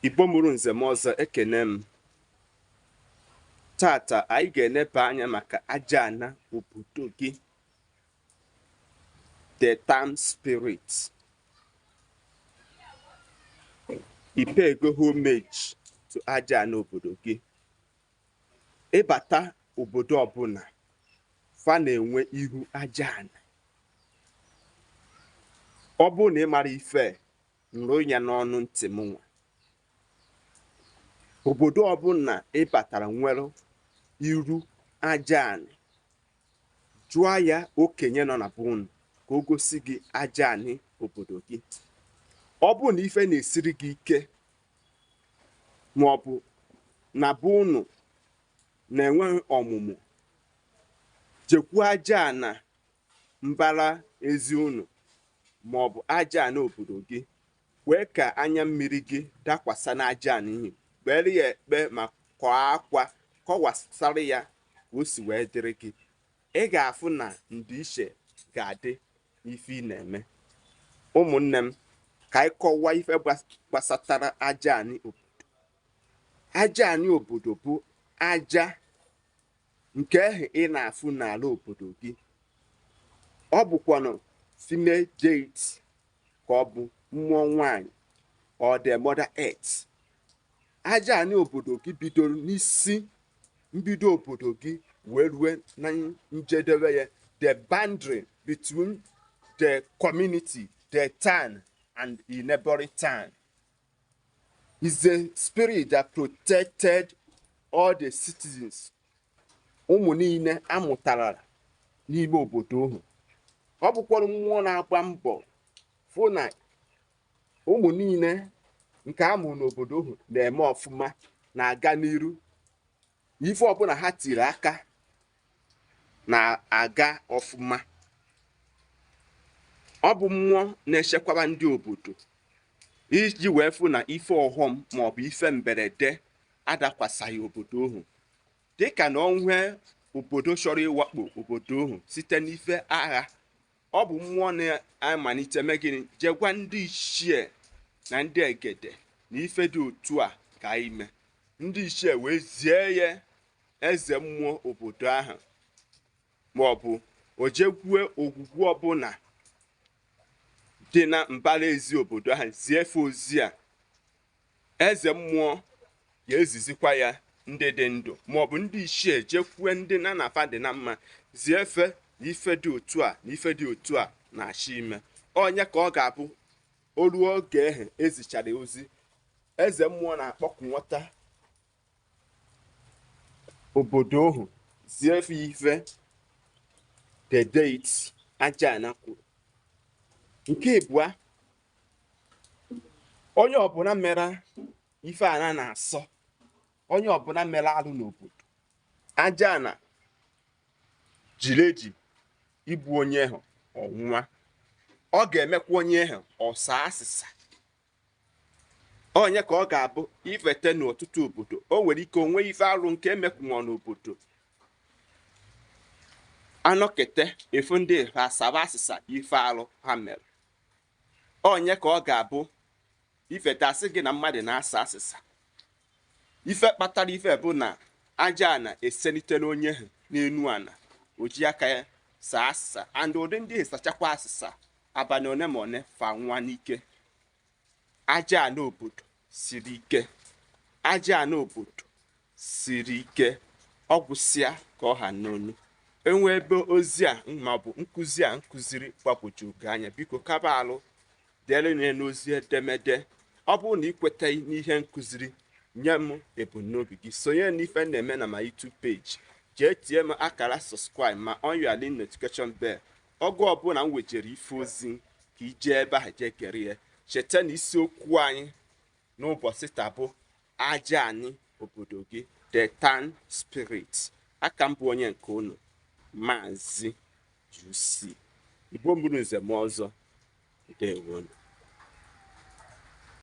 Igbo mụrụ nze m ọzọ ekene m. Tata anyị ga-eneba anya maka aja ana obodo gị, the town spirit. Ipe ego homage to aja ana obodo gị. Ịbata obodo ọbụla fa na-enwe ihu aja ana. Ọ bụrụ na ị mara ife nrụ ya n'ọnụ ntị m nwa. Obodo ọbụla ị batara nwere iru aja ani, jụọ ya okenye nọ na be unu ka o gosi gị aja ani obodo gị. Ọ bụ na ife na-esiri gị ike ma ọ bụ na be unu na-enweghị ọmụmụ, jekwuo aja ana mbara ezi unu ma ọ bụ aja ana obodo gị, wee ka anya mmiri gị dakwasa n'aja ani ihe. Kpere ya ekpe ma kwaa akwa kọwasara ya ka o si wee dịrị gị. Ị ga-afụ na ndịiche ga-adị n'ife ị na-eme. Ụmụnne m, ka anyị kọwaa ife gbasatara aja ani obodo. Aja ani obodo bụ aja nke ahụ ị na-afụ n'ala obodo gị. Ọ bụkwanụ female deity ka ọ bụ mmụọ nwanyị or the mother earth. Aja ani obodo gị bidoro n'isi mbido obodo gị wee rue na njedebe ya, the boundary between the community, the town and the neighboring town. Is a spirit that protected all the citizens. Ụmụ niile amụtara n'ime obodo ahụ. Ọ bụkwara mmụọ na-agba mbọ fụ na ụmụ niile nke amụ n'obodo ahụ na-eme ọfụma, na-aga n'iru. Ife ọbụla ha tiri aka na-aga ọfụma. Ọ bụ mmụọ na-echekwaba ndị obodo iji wee fụ na ife ọghọm maọbụ ife mberede adakwasaghi obodo ahụ. Dịka na onwe obodo chọrọ ịwakpo obodo ahụ site n'ife agha, ọ bụ mmụọ na-amalite megịnị jegwa ndị ichie na ndị egede na ife dị otu a ka ime. Ndị ichie wee zie ya eze mmụọ obodo ahụ maọbụ o jekwue ogwugwu ọbụla dị na mbara ezi obodo ahụ, ziefe ozi a. Eze mmụọ ya ezizikwa ya ndị dị ndụ maọbụ ndị ichie jekwue ndị na-afa dị na mma, ziefe na ife dị otu a na ife dị otu a na-achọ ime. Onye ka ọ ga-abụ o ruo oge ahụ ezichara ozi, eze mmụọ na-akpọku nwata obodo ahụ ziefe ife the deity aja ana kwuru. Nke ịbụa, onye ọbụla mere ife ana na-asọ, onye ọbụla mere alụ n'obodo, aja ana jiri eji igbu onye ahụ ọnwụnwa. Ọ ga-emekwa onye ahụ ọsa asịsa. Onye ka ọ ga-abụ ifete n'ọtụtụ obodo, o nwere ike onwe ife arụ nke emekwunọ n'obodo, anọkete efu ndị asaba asịsa ife arụ ha mere. Onye ka ọ ga-abụ ifete asị gị na mmadụ na-asa asịsa. Ife kpatara ife bụ na aja ana eselite n'onye ahụ n'enu ana, o ji aka ya saa asịsa, and ụdị ndị sachakwa asịsa abalị one ma one fa nwa n'ike. Aja ana obodo siri ike. Aja ana obodo siri ike. Ọ gwụsịa ka ọ ha n'onu. Enwe ebe ozi a maọbụ nkụzi a nkụziri gbagwoju oge anya, biko kaba alụ dere n'ozi edemede. Ọ bụrụ na ị kwetaghị n'ihe nkụziri, nye m ebumnobi gị, sonye n'ife na-eme na my YouTube page, jee tie m akara subscribe ma on your link notification bell. Ọgụ ọbụla m wejere ife ozi ka ije ebe ahụ jee kere ya. Cheta na isiokwu anyị n'ụbọchị taa bụ aja ani obodo gị, the town spirit. Aka m bụ onye nke unu, Maazi-UC. Igbo mụrụ nze m ọzọ, ndeewonu.